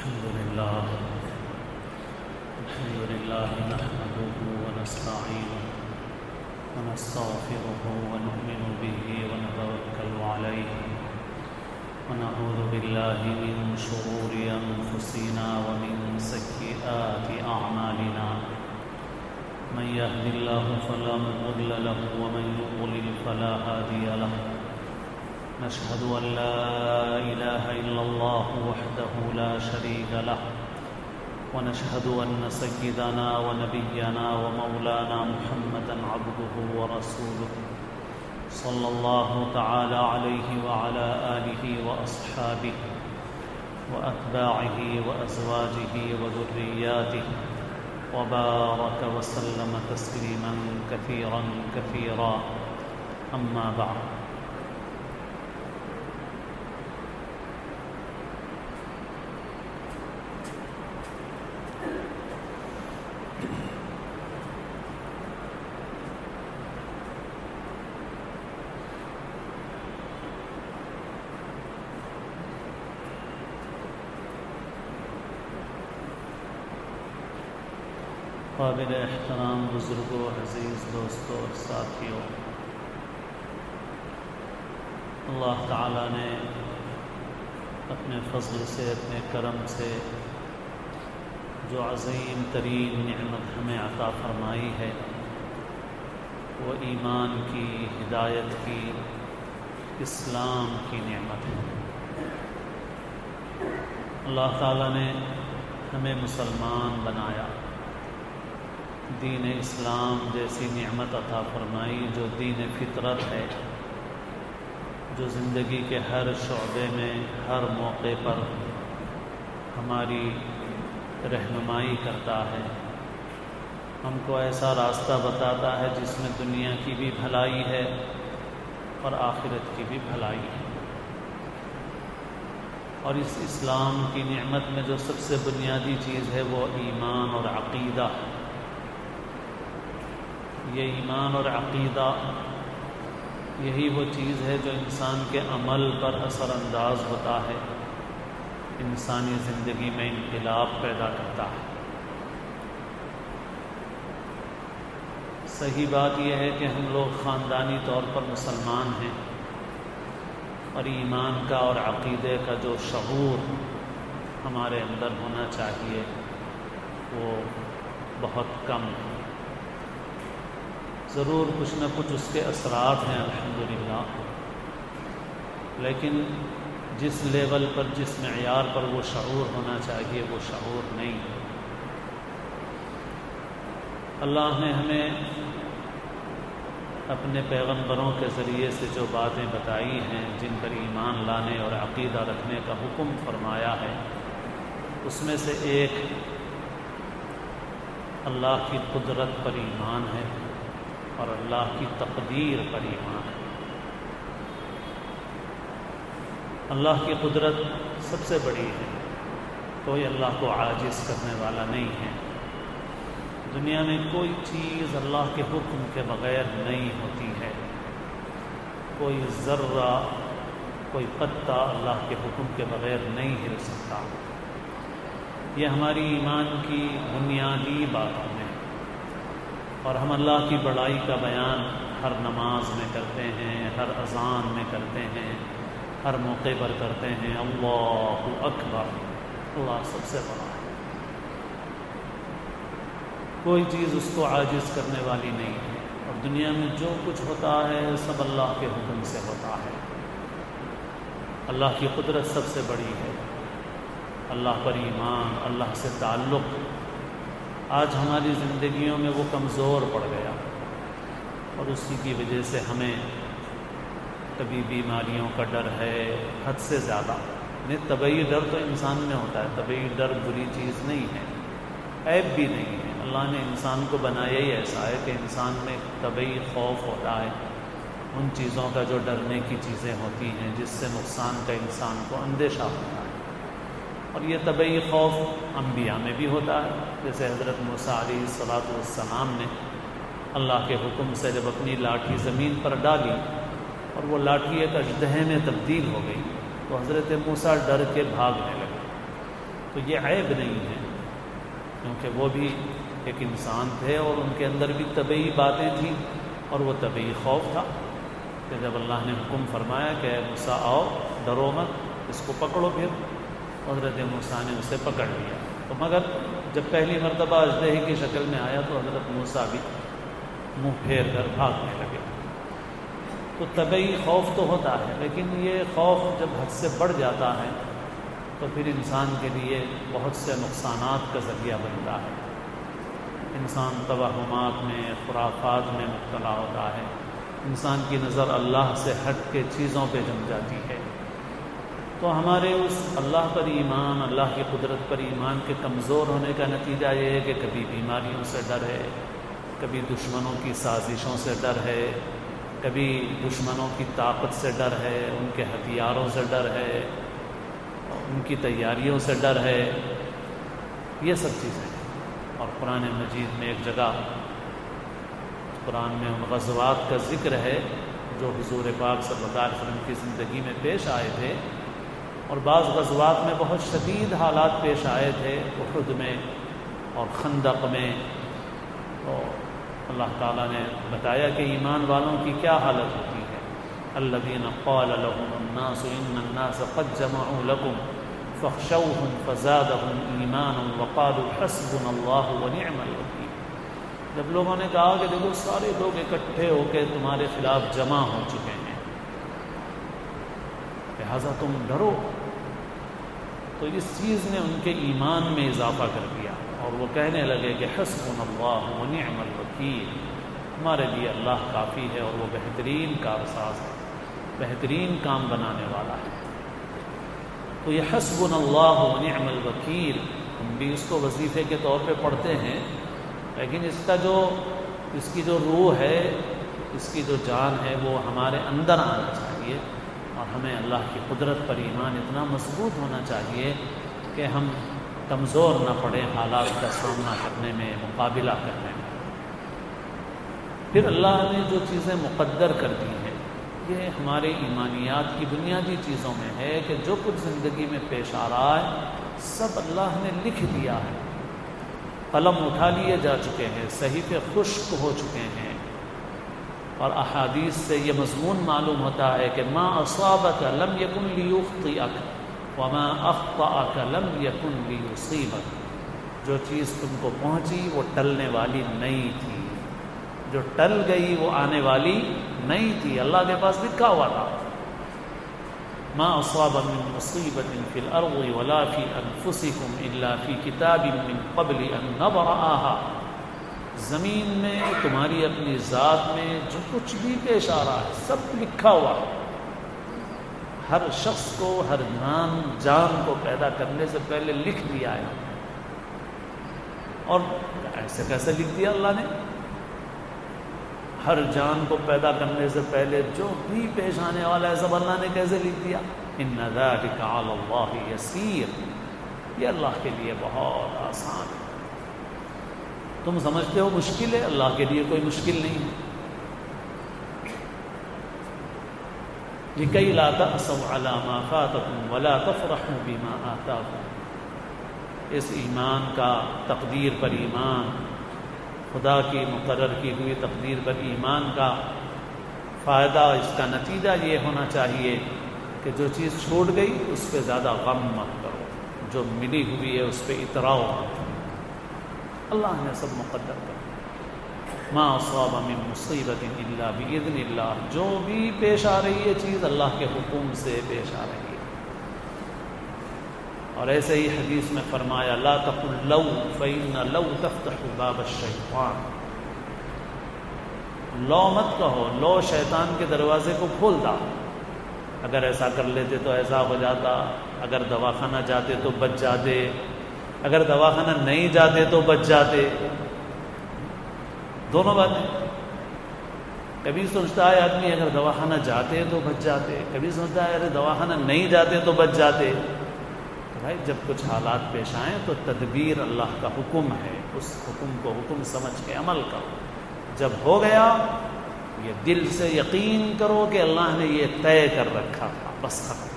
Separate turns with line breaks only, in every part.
الحمد لله نحمده ونستعينه ونستغفره ونؤمن به ونتوكل عليه ونعوذ بالله من شرور أنفسنا ومن سيئات أعمالنا من يهد الله فلا مضل له ومن يضلل فلا هادي له نشهد أن لا إله إلا الله وحده لا شريك له ونشهد أن سيدنا ونبينا ومولانا محمدا عبده ورسوله صلى الله تعالى عليه وعلى آله وأصحابه وأتباعه وأزواجه وذرياته وبارك وسلم تسليما كثيرا كثيرا أما بعد قابل احترام بزرگوں، عزیز دوستوں اور ساتھیوں، اللہ تعالیٰ نے اپنے فضل سے، اپنے کرم سے جو عظیم ترین نعمت ہمیں عطا فرمائی ہے وہ ایمان کی، ہدایت کی، اسلام کی نعمت ہے۔ اللہ تعالیٰ نے ہمیں مسلمان بنایا، دین اسلام جیسی نعمت عطا فرمائی جو دین فطرت ہے، جو زندگی کے ہر شعبے میں، ہر موقع پر ہماری رہنمائی کرتا ہے، ہم کو ایسا راستہ بتاتا ہے جس میں دنیا کی بھی بھلائی ہے اور آخرت کی بھی بھلائی ہے۔ اور اس اسلام کی نعمت میں جو سب سے بنیادی چیز ہے وہ ایمان اور عقیدہ ہے۔ یہ ایمان اور عقیدہ یہی وہ چیز ہے جو انسان کے عمل پر اثر انداز ہوتا ہے، انسانی زندگی میں انقلاب پیدا کرتا ہے۔ صحیح بات یہ ہے کہ ہم لوگ خاندانی طور پر مسلمان ہیں اور ایمان کا اور عقیدے کا جو شعور ہمارے اندر ہونا چاہیے وہ بہت کم ہے۔ ضرور کچھ نہ کچھ اس کے اثرات ہیں الحمدللہ، لیکن جس لیول پر، جس معیار پر وہ شعور ہونا چاہیے وہ شعور نہیں ہے۔ اللہ نے ہمیں اپنے پیغمبروں کے ذریعے سے جو باتیں بتائی ہیں، جن پر ایمان لانے اور عقیدہ رکھنے کا حکم فرمایا ہے، اس میں سے ایک اللہ کی قدرت پر ایمان ہے اور اللہ کی تقدیر پر ایمان ہے۔ اللہ کی قدرت سب سے بڑی ہے، کوئی اللہ کو عاجز کرنے والا نہیں ہے۔ دنیا میں کوئی چیز اللہ کے حکم کے بغیر نہیں ہوتی ہے، کوئی ذرہ، کوئی پتا اللہ کے حکم کے بغیر نہیں ہل سکتا۔ یہ ہماری ایمان کی بنیادی باتوں میں، اور ہم اللہ کی بڑائی کا بیان ہر نماز میں کرتے ہیں، ہر اذان میں کرتے ہیں، ہر موقع پر کرتے ہیں۔ اللہ اکبر، اللہ سب سے بڑا ہے، کوئی چیز اس کو عاجز کرنے والی نہیں ہے، اور دنیا میں جو کچھ ہوتا ہے سب اللہ کے حکم سے ہوتا ہے۔ اللہ کی قدرت سب سے بڑی ہے۔ اللہ پر ایمان، اللہ سے تعلق آج ہماری زندگیوں میں وہ کمزور پڑ گیا، اور اسی کی وجہ سے ہمیں کبھی بیماریوں کا ڈر ہے حد سے زیادہ۔ نہیں، طبعی ڈر تو انسان میں ہوتا ہے، طبعی ڈر بری چیز نہیں ہے، عیب بھی نہیں ہے۔ اللہ نے انسان کو بنایا ہی ایسا ہے کہ انسان میں طبعی خوف ہوتا ہے، ان چیزوں کا جو ڈرنے کی چیزیں ہوتی ہیں، جس سے نقصان کا انسان کو اندیشہ ہوتا ہے۔ اور یہ طبعی خوف انبیاء میں بھی ہوتا ہے، جیسے حضرت موسیٰ علیہ السلام نے اللہ کے حکم سے جب اپنی لاٹھی زمین پر ڈالی اور وہ لاٹھی ایک اژدہے میں تبدیل ہو گئی تو حضرت موسیٰ ڈر کے بھاگنے لگے۔ تو یہ عیب نہیں ہے، کیونکہ وہ بھی ایک انسان تھے اور ان کے اندر بھی طبعی باتیں تھیں، اور وہ طبعی خوف تھا کہ جب اللہ نے حکم فرمایا کہ اے موسیٰ آؤ، ڈرو مت، اس کو پکڑو، پھر حضرت موسیٰ نے اسے پکڑ لیا۔ تو مگر جب پہلی مرتبہ اژدہے کی شکل میں آیا تو حضرت موسیٰ بھی منہ پھیر کر بھاگنے لگے۔ تو طبعی خوف تو ہوتا ہے، لیکن یہ خوف جب حد سے بڑھ جاتا ہے تو پھر انسان کے لیے بہت سے نقصانات کا ذریعہ بنتا ہے۔ انسان توہمات میں، خرافات میں مبتلا ہوتا ہے، انسان کی نظر اللہ سے ہٹ کے چیزوں پہ جم جاتی ہے۔ تو ہمارے اس اللہ پر ایمان، اللہ کی قدرت پر ایمان کے کمزور ہونے کا نتیجہ یہ ہے کہ کبھی بیماریوں سے ڈر ہے، کبھی دشمنوں کی سازشوں سے ڈر ہے، کبھی دشمنوں کی طاقت سے ڈر ہے، ان کے ہتھیاروں سے ڈر ہے، ان کی تیاریوں سے ڈر ہے، یہ سب چیزیں ہیں۔ اور قرآن مجید میں ایک جگہ قرآن میں ان غزوات کا ذکر ہے جو حضور پاک صلی اللہ علیہ وسلم کی زندگی میں پیش آئے تھے، اور بعض غزوات میں بہت شدید حالات پیش آئے تھے، احد میں اور خندق میں۔ تو اللہ تعالیٰ نے بتایا کہ ایمان والوں کی کیا حالت ہوتی ہے۔ الذین قال لهم الناس ان الناس قد جمعوا لكم فاخشوهم فزادهم ایمانا وقالوا حسبنا اللہ ونعم الوکیل۔ جب لوگوں نے کہا کہ دیکھو سارے لوگ اکٹھے ہو کے تمہارے خلاف جمع ہو چکے ہیں، لہذا تم ڈرو، تو اس چیز نے ان کے ایمان میں اضافہ کر دیا، اور وہ کہنے لگے کہ حسبنا اللہ ونعم الوکیل، ہمارے لیے اللہ کافی ہے اور وہ بہترین کارساز ہے، بہترین کام بنانے والا ہے۔ تو یہ حسبنا اللہ ونعم الوکیل ہم بھی اس کو وظیفے کے طور پہ پڑھتے ہیں، لیکن اس کی جو روح ہے، اس کی جو جان ہے، وہ ہمارے اندر آنا چاہیے، اور ہمیں اللہ کی قدرت پر ایمان اتنا مضبوط ہونا چاہیے کہ ہم کمزور نہ پڑیں حالات کا سامنا کرنے میں، مقابلہ کرنے میں۔ پھر اللہ نے جو چیزیں مقدر کر دی ہیں، یہ ہمارے ایمانیات کی بنیادی چیزوں میں ہے کہ جو کچھ زندگی میں پیش آ رہا ہے سب اللہ نے لکھ دیا ہے، قلم اٹھا لیے جا چکے ہیں، صحیفے خشک ہو چکے ہیں، اور احادیث سے یہ مضمون معلوم ہوتا ہے کہ ما اصابک لم یکن لیخطئک وما اخطأک لم یکن لیصیبک۔ جو چیز تم کو پہنچی وہ ٹلنے والی نہیں تھی، جو ٹل گئی وہ آنے والی نہیں تھی، اللہ کے پاس لکھا ہوا تھا۔ ما اصاب من مصیبت فی الارض ولا فی انفسکم الا فی کتاب من قبل ان نبرأها۔ زمین میں، تمہاری اپنی ذات میں جو کچھ بھی پیش آ رہا ہے سب لکھا ہوا ہے۔ ہر شخص کو، ہر جان کو پیدا کرنے سے پہلے لکھ دیا ہے، اور ایسے کیسے لکھ دیا اللہ نے؟ ہر جان کو پیدا کرنے سے پہلے جو بھی پیش آنے والا ہے سب اللہ نے کیسے لکھ دیا؟ ان ذلک علی اللہ یسیر، یہ اللہ کے لیے بہت آسان ہے۔ تم سمجھتے ہو مشکل ہے، اللہ کے لیے کوئی مشکل نہیں ہے۔ لِكَيْ لَا تَأْسَوْا عَلَى مَا فَاتَكُمْ وَلَا تَفْرَحُوا بِمَا آتَاكُمْ۔ اس ایمان کا، تقدیر پر ایمان، خدا کی مقرر کی ہوئی تقدیر پر ایمان کا فائدہ، اس کا نتیجہ یہ ہونا چاہیے کہ جو چیز چھوٹ گئی اس پہ زیادہ غم مت کرو، جو ملی ہوئی ہے اس پہ اتراؤ مت کرو، اللہ نے سب مقدر کر دیا۔ ما اصاب من مصیبت الا باذن اللہ، جو بھی پیش آ رہی ہے چیز اللہ کے حکم سے پیش آ رہی ہے۔ اور ایسے ہی حدیث میں فرمایا لا تقل لو فإن لو تفتح باب الشیطان، لو مت کہو، لو شیطان کے دروازے کو کھولتا، اگر ایسا کر لیتے تو ایسا ہو جاتا، اگر دواخانہ جاتے تو بچ جاتے، اگر دواخانہ نہیں جاتے تو بچ جاتے۔ دونوں باتیں، کبھی سوچتا ہے آدمی اگر دواخانہ جاتے تو بچ جاتے، کبھی سوچتا ہے اگر دواخانہ نہیں جاتے تو بچ جاتے۔ بھائی جب کچھ حالات پیش آئیں تو تدبیر اللہ کا حکم ہے، اس حکم کو حکم سمجھ کے عمل کرو۔ جب ہو گیا یہ دل سے یقین کرو کہ اللہ نے یہ طے کر رکھا تھا، بس ختم،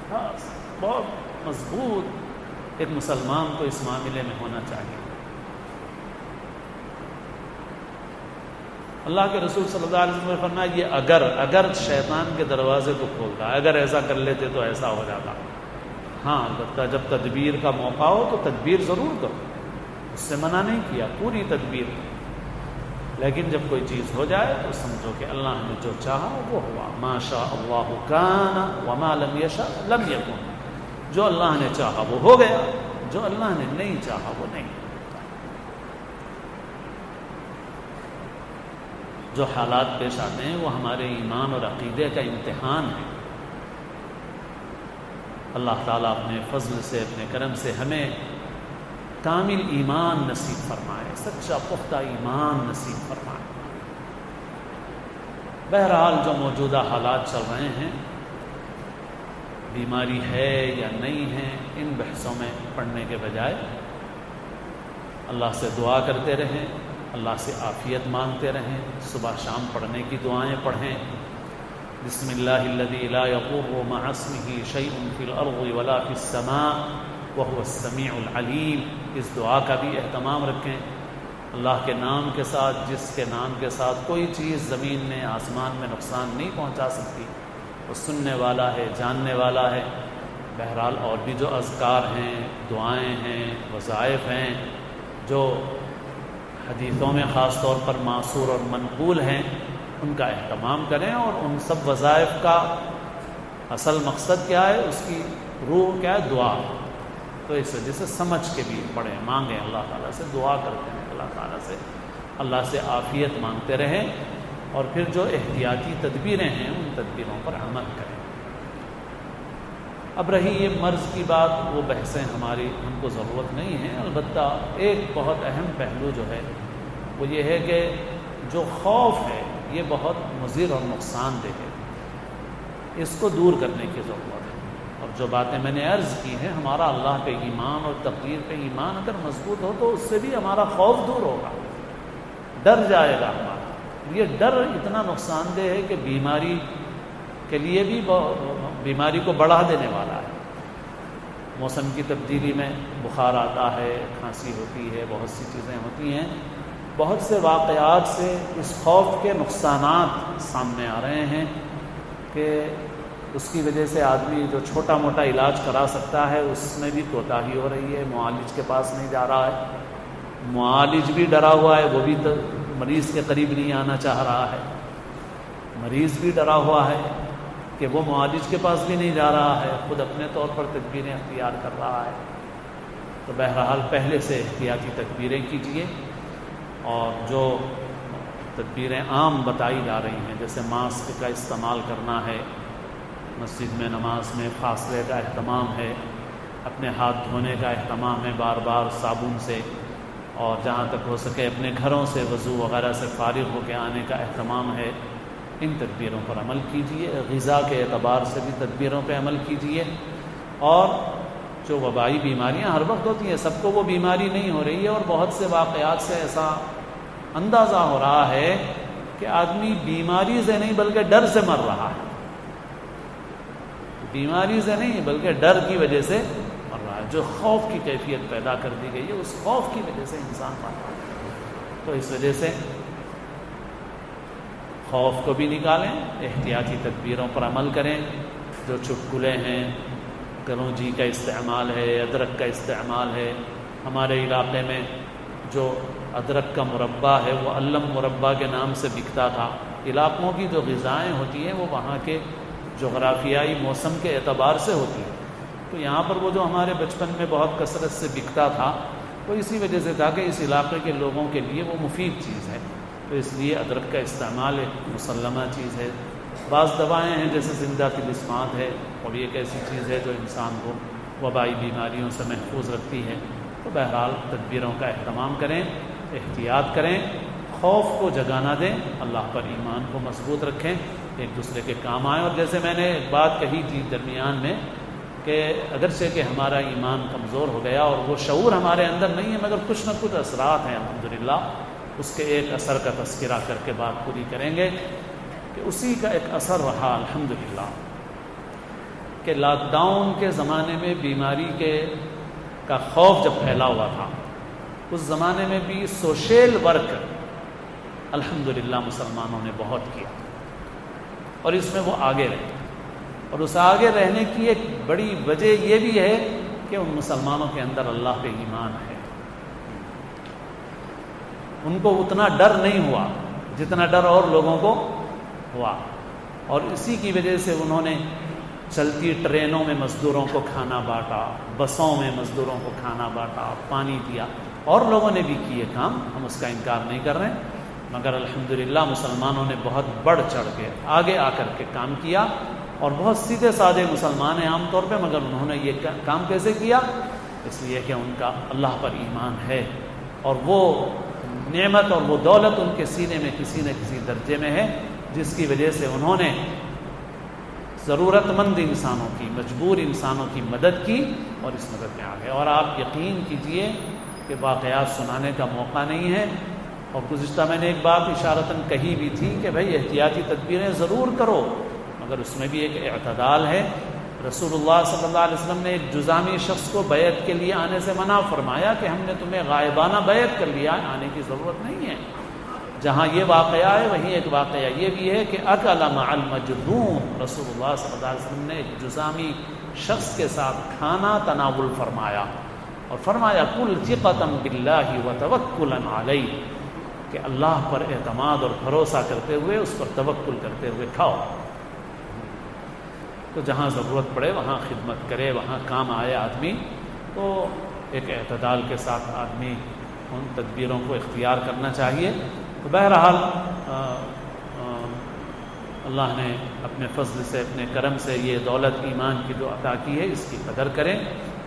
بس بہت مضبوط ایک مسلمان کو اس معاملے میں ہونا چاہیے۔ اللہ کے رسول صلی اللہ علیہ وسلم نے فرمایا یہ اگر شیطان کے دروازے کو کھولتا ہے، اگر ایسا کر لیتے تو ایسا ہو جاتا۔ ہاں البتہ جب تدبیر کا موقع ہو تو تدبیر ضرور کرو، اس سے منع نہیں کیا، پوری تدبیر کرو، لیکن جب کوئی چیز ہو جائے تو سمجھو کہ اللہ نے جو چاہا وہ ہوا، ما شاء اللہ کان وما لم یشاء لم یکن، جو اللہ نے چاہا وہ ہو گیا، جو اللہ نے نہیں چاہا وہ نہیں۔ جو حالات پیش آتے ہیں وہ ہمارے ایمان اور عقیدے کا امتحان ہے۔ اللہ تعالیٰ اپنے فضل سے، اپنے کرم سے ہمیں کامل ایمان نصیب فرمائے، سچا پختہ ایمان نصیب فرمائے۔ بہرحال جو موجودہ حالات چل رہے ہیں، بیماری ہے یا نہیں ہے، ان بحثوں میں پڑھنے کے بجائے اللہ سے دعا کرتے رہیں، اللہ سے عافیت مانگتے رہیں، صبح شام پڑھنے کی دعائیں پڑھیں۔ بسم اللہ الذی لا یضر مع اسمہ شیء فی الارض ولا فی السماء وهو السمیع العلیم، اس دعا کا بھی اہتمام رکھیں۔ اللہ کے نام کے ساتھ، جس کے نام کے ساتھ کوئی چیز زمین میں آسمان میں نقصان نہیں پہنچا سکتی، وہ سننے والا ہے، جاننے والا ہے۔ بہرحال اور بھی جو اذکار ہیں، دعائیں ہیں، وظائف ہیں، جو حدیثوں میں خاص طور پر معصور اور منقول ہیں، ان کا اہتمام کریں، اور ان سب وظائف کا اصل مقصد کیا ہے، اس کی روح کیا ہے، دعا۔ تو اس وجہ سے سمجھ کے بھی پڑھیں، مانگیں، اللہ تعالیٰ سے دعا کرتے ہیں، اللہ تعالیٰ سے اللہ سے عافیت مانگتے رہیں، اور پھر جو احتیاطی تدبیریں ہیں ان تدبیروں پر عمل کریں۔ اب رہی یہ مرض کی بات، وہ بحثیں ہماری ہم کو ضرورت نہیں ہے، البتہ ایک بہت اہم پہلو جو ہے وہ یہ ہے کہ جو خوف ہے یہ بہت مضر اور نقصان دہ ہے، اس کو دور کرنے کی ضرورت ہے۔ اور جو باتیں میں نے عرض کی ہیں، ہمارا اللہ پہ ایمان اور تقدیر پہ ایمان اگر مضبوط ہو تو اس سے بھی ہمارا خوف دور ہوگا، ڈر جائے گا ہمارا۔ یہ ڈر اتنا نقصان دہ ہے کہ بیماری کے لیے بھی بیماری کو بڑھا دینے والا ہے۔ موسم کی تبدیلی میں بخار آتا ہے، کھانسی ہوتی ہے، بہت سی چیزیں ہوتی ہیں، بہت سے واقعات سے اس خوف کے نقصانات سامنے آ رہے ہیں کہ اس کی وجہ سے آدمی جو چھوٹا موٹا علاج کرا سکتا ہے اس میں بھی کوتاہی ہو رہی ہے، معالج کے پاس نہیں جا رہا ہے، معالج بھی ڈرا ہوا ہے، وہ بھی مریض کے قریب نہیں آنا چاہ رہا ہے، مریض بھی ڈرا ہوا ہے کہ وہ معالج کے پاس بھی نہیں جا رہا ہے، خود اپنے طور پر تدبیریں اختیار کر رہا ہے۔ تو بہرحال پہلے سے احتیاطی تدبیریں کیجیے، اور جو تدبیریں عام بتائی جا رہی ہیں جیسے ماسک کا استعمال کرنا ہے، مسجد میں نماز میں فاصلے کا اہتمام ہے، اپنے ہاتھ دھونے کا اہتمام ہے بار بار صابن سے، اور جہاں تک ہو سکے اپنے گھروں سے وضو وغیرہ سے فارغ ہو کے آنے کا اہتمام ہے۔ ان تدبیروں پر عمل کیجیے، غذا کے اعتبار سے بھی تدبیروں پہ عمل کیجیے، اور جو وبائی بیماریاں ہر وقت ہوتی ہیں، سب کو وہ بیماری نہیں ہو رہی ہے، اور بہت سے واقعات سے ایسا اندازہ ہو رہا ہے کہ آدمی بیماری سے نہیں بلکہ ڈر سے مر رہا ہے، بیماری سے نہیں بلکہ ڈر کی وجہ سے مر رہا ہے، جو خوف کی کیفیت پیدا کر دی گئی ہے اس خوف کی وجہ سے انسان مر رہا ہے۔ تو اس وجہ سے خوف کو بھی نکالیں، احتیاطی تدبیروں پر عمل کریں، جو چٹکلے ہیں، کلونجی کا استعمال ہے، ادرک کا استعمال ہے، ہمارے علاقے میں جو ادرک کا مربع ہے وہ علم مربع کے نام سے بکتا تھا۔ علاقوں کی جو غذائیں ہوتی ہیں وہ وہاں کے جغرافیائی موسم کے اعتبار سے ہوتی ہیں، تو یہاں پر وہ جو ہمارے بچپن میں بہت کثرت سے بکتا تھا وہ اسی وجہ سے تھا کہ اس علاقے کے لوگوں کے لیے وہ مفید چیز ہے، تو اس لیے ادرک کا استعمال ایک مسلمہ چیز ہے۔ بعض دوائیں ہیں جیسے زندہ تلسمات ہے، اور یہ ایک ایسی چیز ہے جو انسان کو وبائی بیماریوں سے محفوظ رکھتی ہے۔ تو بہرحال تدبیروں کا اہتمام کریں، احتیاط کریں، خوف کو جگہ نہ دیں، اللہ پر ایمان کو مضبوط رکھیں، ایک دوسرے کے کام آئیں۔ اور جیسے میں نے ایک بات کہی تھی درمیان میں کہ اگرچہ کہ ہمارا ایمان کمزور ہو گیا اور وہ شعور ہمارے اندر نہیں ہے، مگر کچھ نہ کچھ اثرات ہیں الحمدللہ، اس کے ایک اثر کا تذکرہ کر کے بات پوری کریں گے کہ اسی کا ایک اثر رہا الحمدللہ کہ لاک ڈاؤن کے زمانے میں بیماری کے کا خوف جب پھیلا ہوا تھا، اس زمانے میں بھی سوشل ورک الحمدللہ مسلمانوں نے بہت کیا، اور اس میں وہ آگے رہے، اور اس آگے رہنے کی ایک بڑی وجہ یہ بھی ہے کہ ان مسلمانوں کے اندر اللہ پہ ایمان ہے۔ ان کو اتنا ڈر نہیں ہوا جتنا ڈر اور لوگوں کو ہوا، اور اسی کی وجہ سے انہوں نے چلتی ٹرینوں میں مزدوروں کو کھانا بانٹا، بسوں میں مزدوروں کو کھانا بانٹا، پانی دیا، اور لوگوں نے بھی کیے کام، ہم اس کا انکار نہیں کر رہے، مگر الحمدللہ مسلمانوں نے بہت بڑھ چڑھ کے آگے آ کر کے کام کیا، اور بہت سیدھے سادے مسلمان ہیں عام طور پہ، مگر انہوں نے یہ کام کیسے کیا؟ اس لیے کہ ان کا اللہ پر ایمان ہے، اور وہ نعمت اور وہ دولت ان کے سینے میں کسی نہ کسی درجے میں ہے، جس کی وجہ سے انہوں نے ضرورت مند انسانوں کی، مجبور انسانوں کی مدد کی، اور اس مدد میں آ گئے۔ اور آپ یقین کیجئے کہ واقعات سنانے کا موقع نہیں ہے، اور گزشتہ میں نے ایک بات اشارتاً کہی بھی تھی کہ بھائی احتیاطی تدبیریں ضرور کرو، مگر اس میں بھی ایک اعتدال ہے۔ رسول اللہ صلی اللہ علیہ وسلم نے ایک جزامی شخص کو بیعت کے لیے آنے سے منع فرمایا کہ ہم نے تمہیں غائبانہ بیعت کر لیا، آنے کی ضرورت نہیں ہے۔ جہاں یہ واقعہ ہے وہیں ایک واقعہ یہ بھی ہے کہ اکل مع المجذوم، رسول اللہ صلی اللہ علیہ وسلم نے ایک جزامی شخص کے ساتھ کھانا تناول فرمایا، اور فرمایا کل ثقۃ باللہ وتوکلا علیہ، کہ اللہ پر اعتماد اور بھروسہ کرتے ہوئے، اس پر توکل کرتے ہوئے کھاؤ۔ تو جہاں ضرورت پڑے وہاں خدمت کرے، وہاں کام آئے آدمی، تو ایک اعتدال کے ساتھ آدمی ان تدبیروں کو اختیار کرنا چاہیے۔ تو بہرحال اللہ نے اپنے فضل سے، اپنے کرم سے یہ دولت ایمان کی جو عطا کی ہے، اس کی قدر کریں،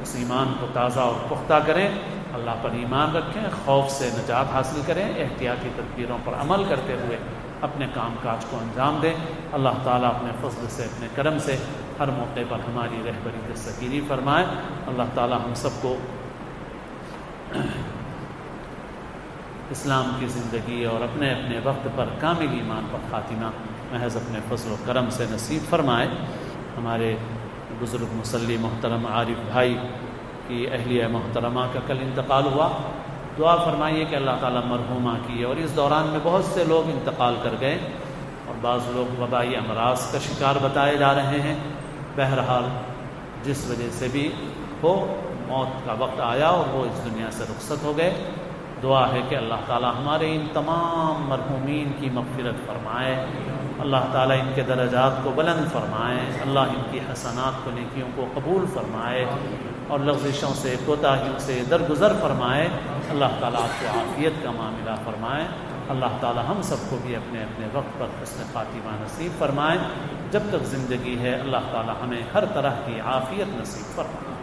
اس ایمان کو تازہ اور پختہ کریں، اللہ پر ایمان رکھیں، خوف سے نجات حاصل کریں، احتیاطی تدبیروں پر عمل کرتے ہوئے اپنے کام کاج کو انجام دیں۔ اللہ تعالیٰ اپنے فضل سے، اپنے کرم سے ہر موقع پر ہماری رہبری دستگیری فرمائے۔ اللہ تعالیٰ ہم سب کو اسلام کی زندگی اور اپنے اپنے وقت پر کامل ایمان پر خاتمہ محض اپنے فضل و کرم سے نصیب فرمائے۔ ہمارے بزرگ مصلی محترم عارف بھائی کی اہلیہ محترمہ کا کل انتقال ہوا، دعا فرمائیے کہ اللہ تعالیٰ مرحومہ کی، اور اس دوران میں بہت سے لوگ انتقال کر گئے، اور بعض لوگ وبائی امراض کا شکار بتائے جا رہے ہیں۔ بہرحال جس وجہ سے بھی ہو، موت کا وقت آیا اور وہ اس دنیا سے رخصت ہو گئے۔ دعا ہے کہ اللہ تعالیٰ ہمارے ان تمام مرحومین کی مغفرت فرمائے، اللہ تعالیٰ ان کے درجات کو بلند فرمائے، اللہ ان کی حسنات کو، نیکیوں کو قبول فرمائے، اور لغزشوں سے، کوتاہیوں سے درگزر فرمائے۔ اللہ تعالیٰ آپ کو عافیت کا معاملہ فرمائے۔ اللہ تعالیٰ ہم سب کو بھی اپنے اپنے وقت پر حسن خاتمہ نصیب فرمائے۔ جب تک زندگی ہے اللہ تعالیٰ ہمیں ہر طرح کی عافیت نصیب فرمائے۔